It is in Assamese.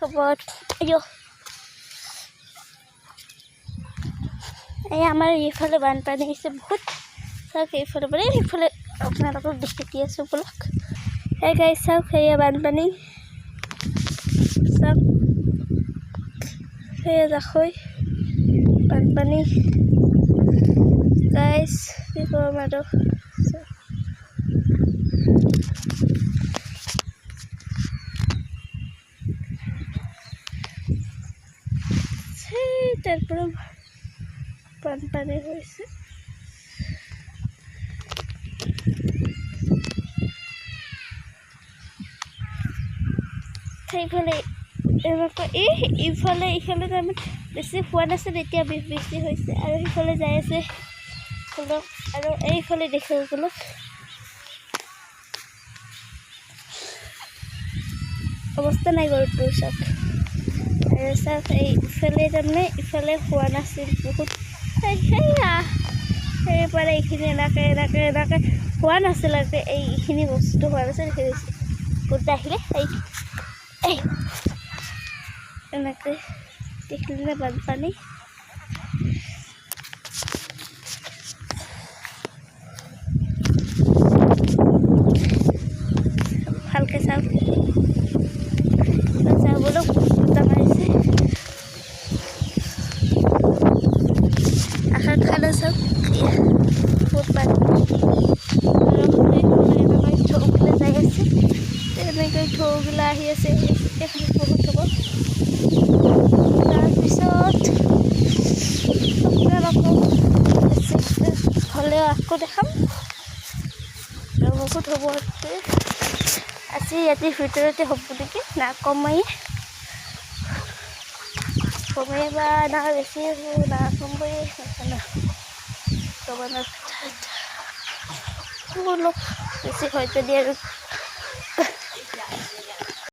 খবৰ আইও এই আমাৰ এইফালে বানপানী হৈছে বহুত চাওক এইফালে মানে সেইফালে আপোনালোকক দেখি দি আছোঁ বলক এই গাইজ চাওক সেয়া বানপানী চাওক সেয়া দেখুৱাই বানপানী গাইজ কি ক'ম আৰু তাৰপৰে বানপানী হয়েছে সেইফালে ইফালে ইফালে তাৰমানে বেছি হোৱা নাছিল এতিয়া বেছি হৈছে আৰু সিফালে যাই আছে বলক আৰু এইফালে দেখো বলক অৱস্থা নাই গৰুটোৰ চাওক আৰু চাওক ইফালে তাৰমানে ইফালে হোৱা নাছিল বহুত সেইপাৰে এইখিনি এনেকৈ হোৱা নাছিল আৰু এইখিনি বস্তু হোৱা নাছিল সেই গোটা আহিলে এনেকৈ দেখিলে বানপানী ভালকৈ চাওক বলক গোটা মাৰিছে আশাত খালে চাওক বহুত পানী এনেকৈ ঢৌবিলাক যাই আছে এনেকৈ ঢৌবিলাক আহি আছে এইখিনি বহুত হ'ব তাৰপিছত আপোনালোকক হ'লেও আকৌ দেখাম আৰু বহুত হ'ব আজি ৰাতিৰ ভিতৰতে হ'ব নেকি না কমাই বা না বেছি হ'ব না কমাই নাজানো ক'ব অলপ বেছি হয় যদি আৰু